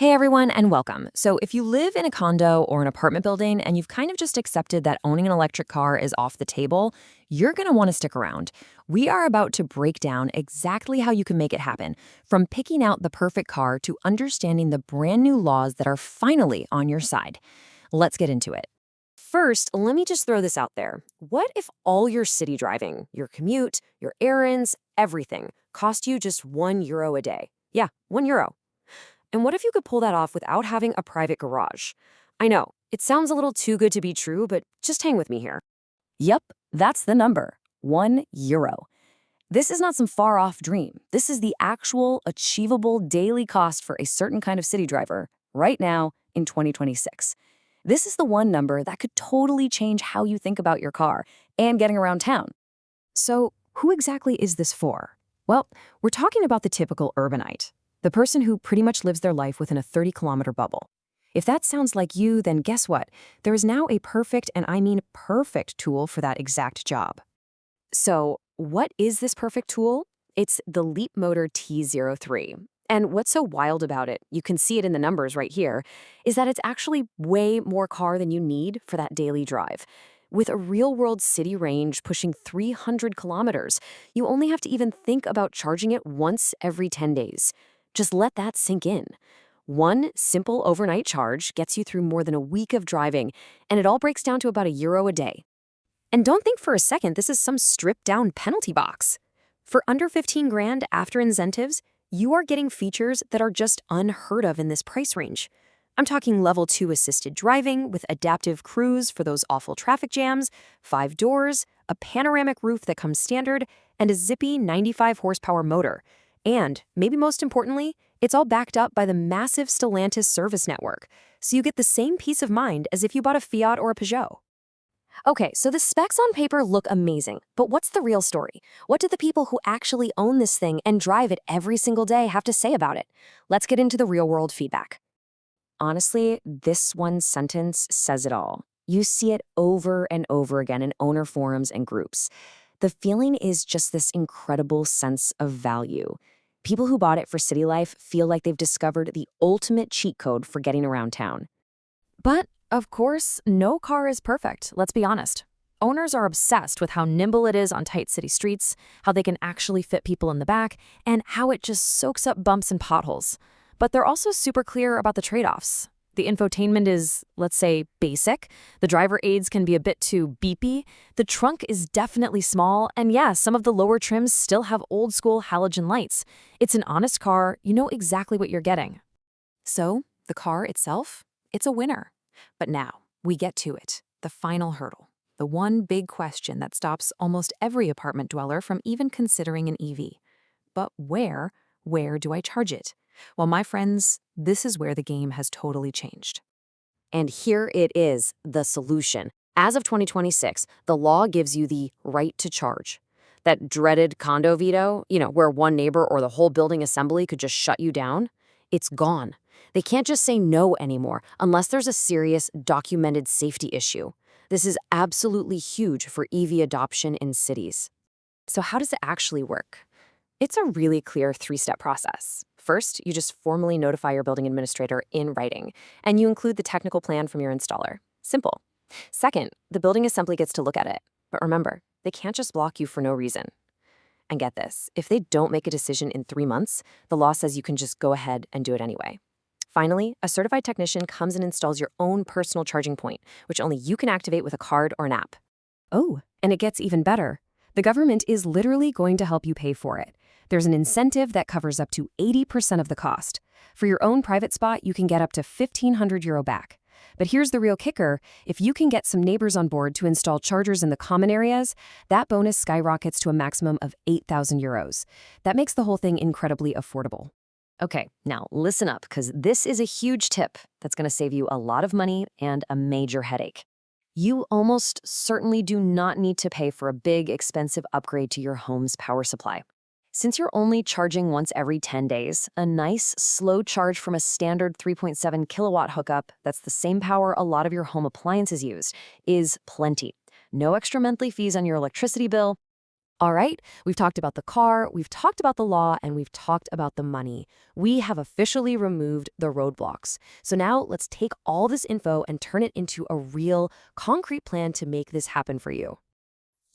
Hey everyone, and welcome. So, if you live in a condo or an apartment building and you've kind of just accepted that owning an electric car is off the table, you're going to want to stick around. We are about to break down exactly how you can make it happen, from picking out the perfect car to understanding the brand new laws that are finally on your side. Let's get into it. First, let me just throw this out there. What if all your city driving, your commute, your errands, everything cost you just €1 a day? Yeah, €1. And what if you could pull that off without having a private garage? I know, it sounds a little too good to be true, but just hang with me here. Yep, that's the number. €1. This is not some far off dream. This is the actual, achievable daily cost for a certain kind of city driver right now in 2026. This is the one number that could totally change how you think about your car and getting around town. So, who exactly is this for? Well, we're talking about the typical urbanite. The person who pretty much lives their life within a 30-kilometer bubble. If that sounds like you, then guess what? There is now a perfect, and I mean perfect, tool for that exact job. So, what is this perfect tool? It's the Leap Motor T03. And what's so wild about it, you can see it in the numbers right here, is that it's actually way more car than you need for that daily drive. With a real-world city range pushing 300 kilometers, you only have to even think about charging it once every 10 days. Just let that sink in. One simple overnight charge gets you through more than a week of driving, and it all breaks down to about €1 a day. And don't think for a second this is some stripped-down penalty box. For under 15 grand after incentives, you are getting features that are just unheard of in this price range. I'm talking level 2 assisted driving with adaptive cruise for those awful traffic jams, 5 doors, a panoramic roof that comes standard, and a zippy 95 horsepower motor. And, maybe most importantly, it's all backed up by the massive Stellantis service network, so you get the same peace of mind as if you bought a Fiat or a Peugeot. Okay, so the specs on paper look amazing, but what's the real story? What do the people who actually own this thing and drive it every single day have to say about it? Let's get into the real-world feedback. Honestly, this one sentence says it all. You see it over and over again in owner forums and groups. The feeling is just this incredible sense of value. People who bought it for city life feel like they've discovered the ultimate cheat code for getting around town. But, of course, no car is perfect, let's be honest. Owners are obsessed with how nimble it is on tight city streets, how they can actually fit people in the back, and how it just soaks up bumps and potholes. But they're also super clear about the trade-offs. The infotainment is, let's say, basic. The driver aids can be a bit too beepy. The trunk is definitely small. And yeah, some of the lower trims still have old-school halogen lights. It's an honest car. You know exactly what you're getting. So, the car itself? It's a winner. But now, we get to it. The final hurdle. The one big question that stops almost every apartment dweller from even considering an EV. But where do I charge it? Well, my friends, this is where the game has totally changed. And here it is, the solution. As of 2026, the law gives you the right to charge. That dreaded condo veto, where one neighbor or the whole building assembly could just shut you down, it's gone. They can't just say no anymore unless there's a serious, documented safety issue. This is absolutely huge for EV adoption in cities. So how does it actually work? It's a really clear 3-step process. First, you just formally notify your building administrator in writing, and you include the technical plan from your installer. Simple. Second, the building assembly gets to look at it. But remember, they can't just block you for no reason. And get this, if they don't make a decision in 3 months, the law says you can just go ahead and do it anyway. Finally, a certified technician comes and installs your own personal charging point, which only you can activate with a card or an app. Oh, and it gets even better. The government is literally going to help you pay for it. There's an incentive that covers up to 80% of the cost. For your own private spot, you can get up to €1,500 back. But here's the real kicker. If you can get some neighbors on board to install chargers in the common areas, that bonus skyrockets to a maximum of €8,000. That makes the whole thing incredibly affordable. Okay, now listen up, because this is a huge tip that's going to save you a lot of money and a major headache. You almost certainly do not need to pay for a big, expensive upgrade to your home's power supply. Since you're only charging once every 10 days, a nice, slow charge from a standard 3.7 kilowatt hookup that's the same power a lot of your home appliances use is plenty. No extra monthly fees on your electricity bill, All right, we've talked about the car, we've talked about the law, and we've talked about the money. We have officially removed the roadblocks. So now let's take all this info and turn it into a real, concrete plan to make this happen for you.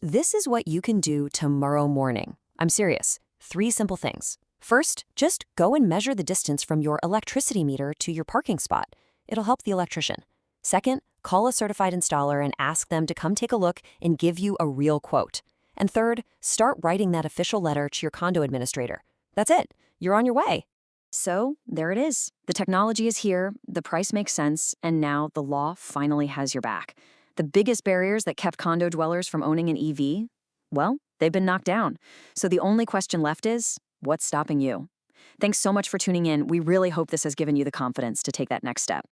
This is what you can do tomorrow morning. I'm serious. 3 simple things. First, just go and measure the distance from your electricity meter to your parking spot. It'll help the electrician. Second, call a certified installer and ask them to come take a look and give you a real quote. And third, start writing that official letter to your condo administrator. That's it. You're on your way. So, there it is. The technology is here, the price makes sense, and now the law finally has your back. The biggest barriers that kept condo dwellers from owning an EV? Well, they've been knocked down. So the only question left is, what's stopping you? Thanks so much for tuning in. We really hope this has given you the confidence to take that next step.